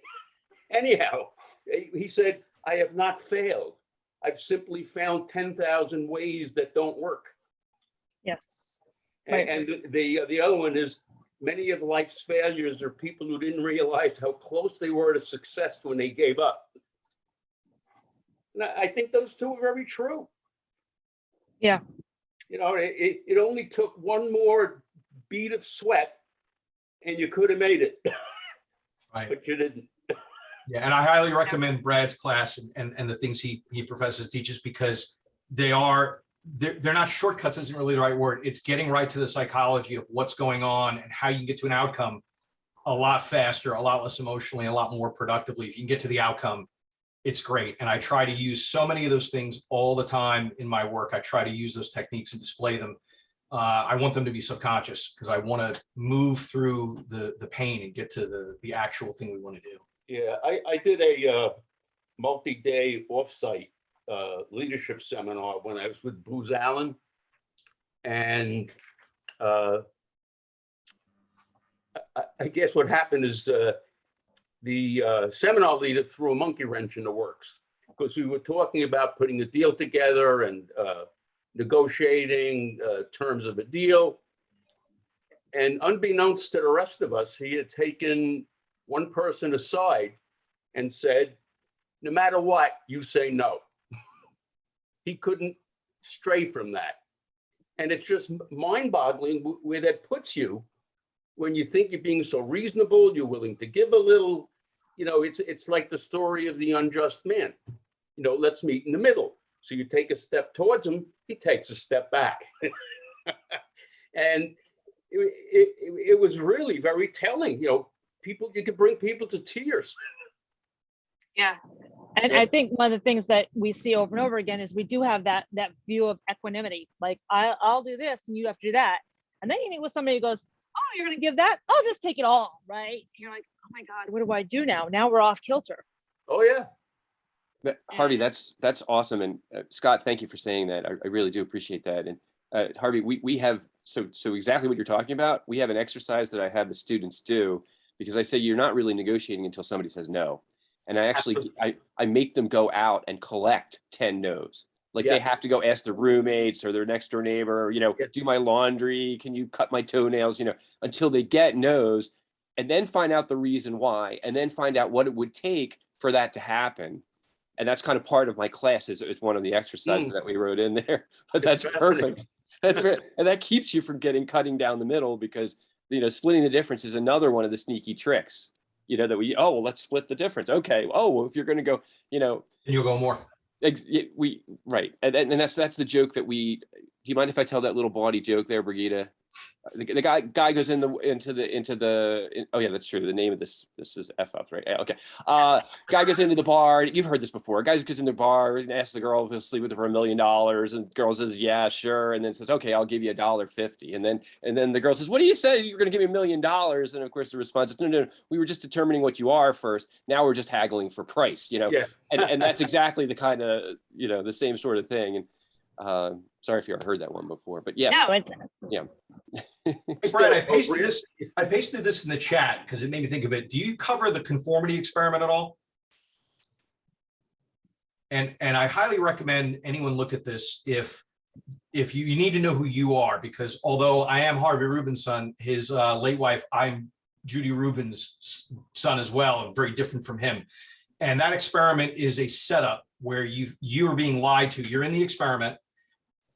Anyhow, he said, I have not failed. I've simply found 10,000 ways that don't work. Yes. Right. And the other one is, many of life's failures are people who didn't realize how close they were to success when they gave up. And I think those 2 are very true. Yeah. It only took one more bead of sweat and you could have made it. Right. but you didn't. Yeah, and I highly recommend Brad's class and the things he professes, teaches, because they're not shortcuts, isn't really the right word. It's getting right to the psychology of what's going on and how you can get to an outcome a lot faster, a lot less emotionally, a lot more productively. If you can get to the outcome, it's great. And I try to use so many of those things all the time in my work. I try to use those techniques and display them. I want them to be subconscious because I want to move through the pain and get to the actual thing we want to do. Yeah, I did a multi-day offsite leadership seminar when I was with Booz Allen. And I guess what happened is the seminar leader threw a monkey wrench in the works because we were talking about putting a deal together and negotiating terms of a deal. And unbeknownst to the rest of us, he had taken one person aside and said, no matter what, you say no. He couldn't stray from that. And it's just mind-boggling where that puts you when you think you're being so reasonable, you're willing to give a little, you know, it's like the story of the unjust man. You know, let's meet in the middle. So you take a step towards him, he takes a step back. And it was really very telling. You know, you could bring people to tears. Yeah. And Yeah. I think one of the things that we see over and over again is we do have that view of equanimity. Like I'll do this and you have to do that. And then you meet with somebody who goes, oh, you're going to give that? I'll just take it all, right? You're like, oh my God, what do I do now? Now we're off kilter. Oh yeah. Harvey, that's awesome. And Scott, thank you for saying that. I really do appreciate that. And Harvey, we have, so exactly what you're talking about. We have an exercise that I have the students do because I say you're not really negotiating until somebody says no. And I actually, I make them go out and collect 10 no's. Like they have to go ask their roommates or their next door neighbor, you know, do my laundry, can you cut my toenails, you know, until they get no's, and then find out the reason why, and then find out what it would take for that to happen. And that's kind of part of my class is one of the exercises that we wrote in there, but that's perfect. That's right. And that keeps you from cutting down the middle because, you know, splitting the difference is another one of the sneaky tricks, you know, that well, let's split the difference. Okay. Oh, well, if you're going to go, you know, And you'll go more. Right. And that's the joke that do you mind if I tell that little bawdy joke there, Brigitte? The guy goes into the oh yeah, that's true. The name of this is F up, right? Okay. Guy goes into the bar. You've heard this before. Guy goes in the bar and asks the girl if he'll sleep with her for $1 million, and the girl says, yeah, sure, and then says, okay, I'll give you $1.50. And then the girl says, what do you say? You're gonna give me $1 million? And of course the response is, no, we were just determining what you are first. Now we're just haggling for price, you know. Yeah. and that's exactly the kind of, you know, the same sort of thing. And sorry if you heard that one before, but yeah. No, it's yeah. Hey, Brad, I pasted this in the chat because it made me think of it. Do you cover the conformity experiment at all? And I highly recommend anyone look at this if you need to know who you are, because although I am Harvey Rubin's son, his late wife, I'm Judy Rubin's son as well. I'm very different from him. And that experiment is a setup where you are being lied to. You're in the experiment.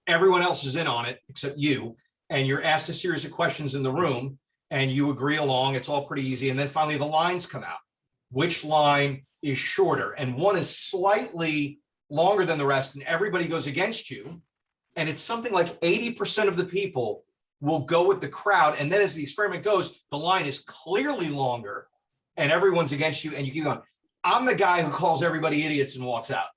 Everyone else is in on it except you. And you're asked a series of questions in the room and you agree along. It's all pretty easy. And then finally the lines come out. Which line is shorter? And one is slightly longer than the rest and everybody goes against you. And it's something like 80% of the people will go with the crowd. And then as the experiment goes, the line is clearly longer and everyone's against you and you keep going. I'm the guy who calls everybody idiots and walks out.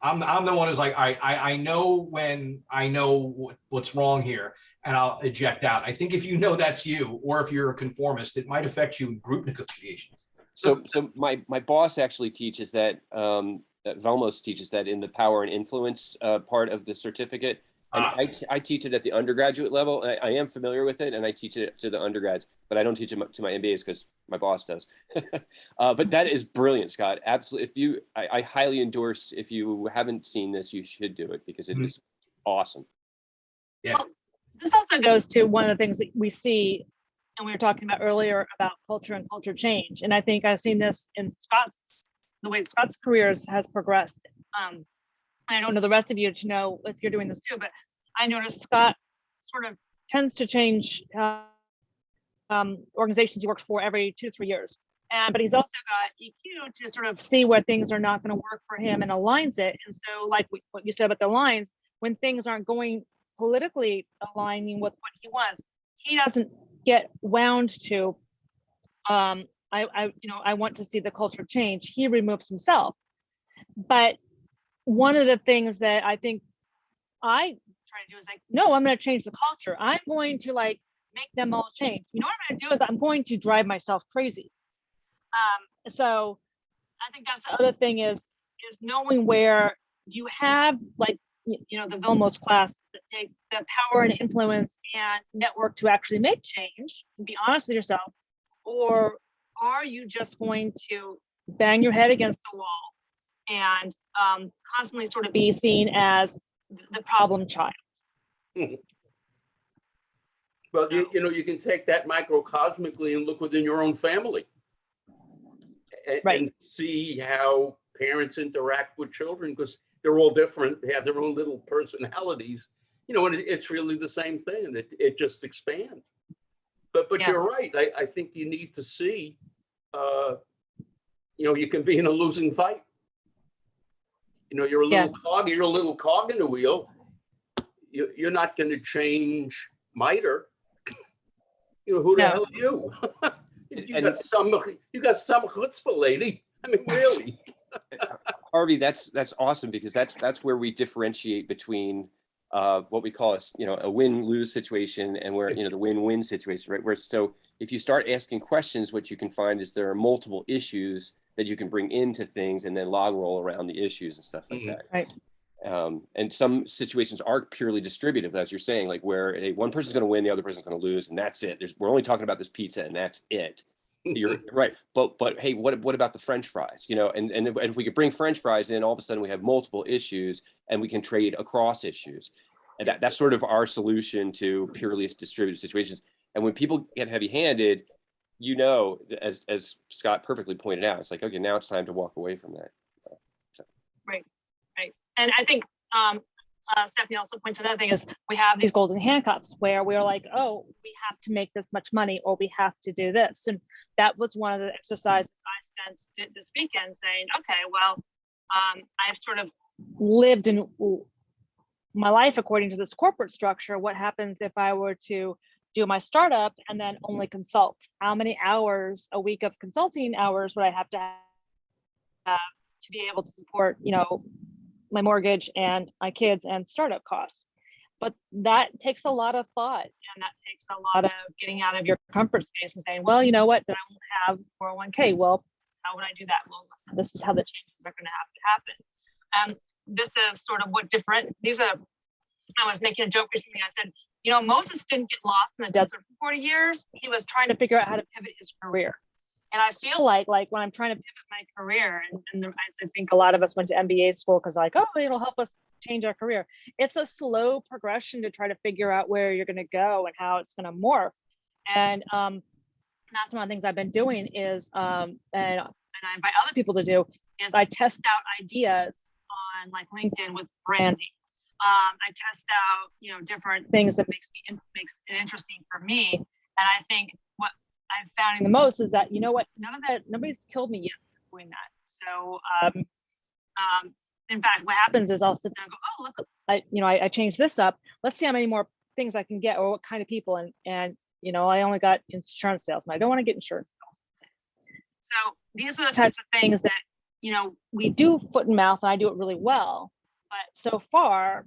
I'm the one who's like, I know when I know what's wrong here and I'll eject out. I think if you know that's you, or if you're a conformist, it might affect you in group negotiations. So my boss actually teaches that, Valmos teaches that in the power and influence part of the certificate. And I teach it at the undergraduate level. I am familiar with it and I teach it to the undergrads, but I don't teach it to my MBAs because my boss does. But that is brilliant, Scott. Absolutely. I highly endorse, if you haven't seen this, you should do it because it is awesome. Yeah. Well, this also goes to one of the things that we see, and we were talking about earlier about culture and culture change. And I think I've seen this in the way Scott's careers has progressed. I don't know the rest of you to know if you're doing this too, but I noticed Scott sort of tends to change organizations he works for every 2 to 3 years. And but he's also got EQ to sort of see where things are not going to work for him and aligns it. And so, like what you said about the lines, when things aren't going politically aligning with what he wants, he doesn't get wound to. I want to see the culture change. He removes himself. But one of the things that I think I try to do is like, no, I'm going to change the culture. I'm going to like make them all change. You know what I'm going to do is I'm going to drive myself crazy. So I think that's the other thing is knowing where you have like, the Vilmos class that take the power and influence and network to actually make change and be honest with yourself, or are you just going to bang your head against the wall and constantly sort of be seen as the problem child? Well, you can take that microcosmically and look within your own family and see how parents interact with children, because they're all different. They have their own little personalities, and it's really the same thing. It just expands. But you're right. I think you need to see, you can be in a losing fight. You're a little cog. You're a little cog in the wheel. You're not going to change MITRE. Who the hell are you? You got some chutzpah, lady. I mean, really. Harvey, that's awesome, because that's where we differentiate between what we call a win-lose situation and where the win-win situation, right? Where so if you start asking questions, what you can find is there are multiple issues that you can bring into things and then log roll around the issues and stuff like that. Right. And some situations are purely distributive, as you're saying, like where one person's going to win, the other person's going to lose, and that's it. We're only talking about this pizza, and that's it. You're right, but hey, what about the French fries? And if we could bring French fries in, all of a sudden we have multiple issues, and we can trade across issues. And that's sort of our solution to purely distributed situations. And when people get heavy-handed, as Scott perfectly pointed out, it's like, okay, now it's time to walk away from that. Right. And I think Stephanie also points another thing is we have these golden handcuffs where we're like, oh, we have to make this much money, or we have to do this. And that was one of the exercises I spent this weekend saying, okay, well, I've sort of lived in my life according to this corporate structure. What happens if I were to do my startup and then only consult? How many hours a week of consulting hours would I have to have to be able to support, my mortgage and my kids and startup costs? But that takes a lot of thought, and that takes a lot of getting out of your comfort space and saying, well, you know what, then I won't have 401k. Well, how would I do that? Well, this is how the changes are going to have to happen. This is sort of I was making a joke recently. I said, Moses didn't get lost in the desert for 40 years. He was trying to figure out how to pivot his career. And I feel like when I'm trying to pivot my career, and I think a lot of us went to MBA school because it'll help us change our career. It's a slow progression to try to figure out where you're going to go and how it's going to morph. And that's one of the things I've been doing is, and I invite other people to do, is I test out ideas on like LinkedIn with branding. I test out, different things that makes it interesting for me. And I think what I'm finding the most is that, nobody's killed me yet doing that. So, in fact, what happens is I'll sit down and go, oh, look, I changed this up. Let's see how many more things I can get, or what kind of people. And I only got insurance sales, and I don't want to get insurance sales. So these are the types of things that, we do foot and mouth, and I do it really well. But so far,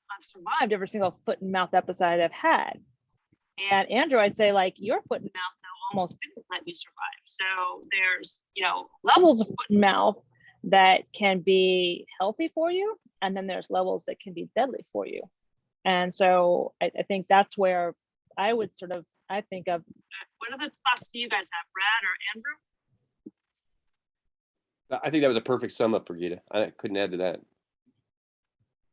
I've survived every single foot and mouth episode I've had. And Andrew, I'd say your foot and mouth almost didn't let you survive. So there's, levels of foot and mouth that can be healthy for you. And then there's levels that can be deadly for you. And so I think that's where I would I think of, what other thoughts do you guys have, Brad or Andrew? I think that was a perfect sum up, Brigida. I couldn't add to that.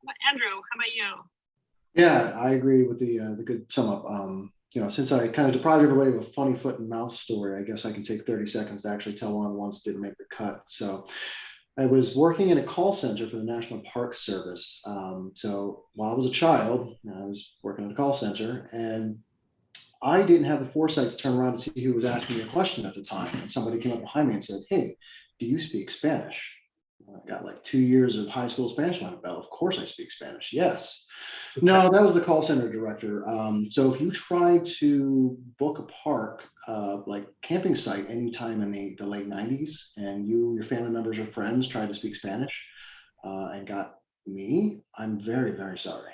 But Andrew, how about you? Yeah, I agree with the good sum up. Since I kind of deprived everybody of a funny foot and mouth story, I guess I can take 30 seconds to actually tell one once didn't make the cut. So I was working in a call center for the National Park Service. So while I was a child, I was working in a call center, and I didn't have the foresight to turn around and see who was asking me a question at the time. And somebody came up behind me and said, "Hey, do you speak Spanish?" I got like 2 years of high school Spanish on my belt. Of course I speak Spanish. Yes. No, that was the call center director. So if you try to book a park, like camping site anytime in the late 90s, and your family members or friends tried to speak Spanish and got me, I'm very, very sorry.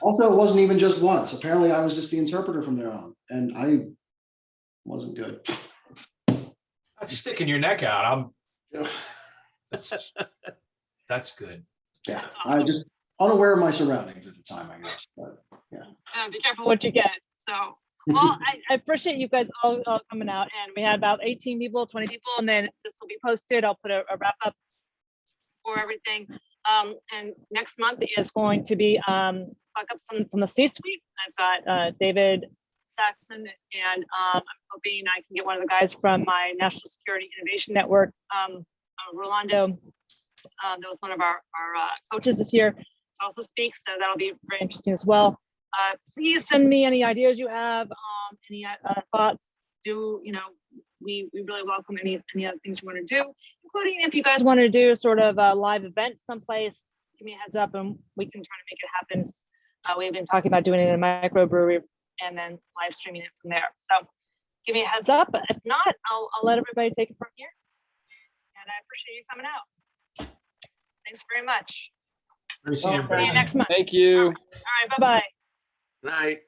Also, it wasn't even just once. Apparently I was just the interpreter from there on, and I wasn't good. That's sticking your neck out. Yeah, That's good. That's I awesome. just unaware of my surroundings at the time, I guess. But yeah. Be careful what you get. So, well, I appreciate you guys all coming out, and we had about 18 people, 20 people, and then this will be posted. I'll put a wrap up for everything. And next month is going to be fuck up some from the C-suite. I've got David Saxon, and I'm hoping I can get one of the guys from my National Security Innovation Network, Rolando. That was one of our coaches this year to also speak, so that'll be very interesting as well. Please send me any ideas you have, any thoughts. We really welcome any other things you want to do, including if you guys want to do sort of a live event someplace, give me a heads up and we can try to make it happen. We've been talking about doing it in a microbrewery and then live streaming it from there. So give me a heads up. If not, I'll let everybody take it from here. And I appreciate you coming out. Thanks very much. Great seeing See you everybody. next month. Thank you. All right, bye-bye. Night.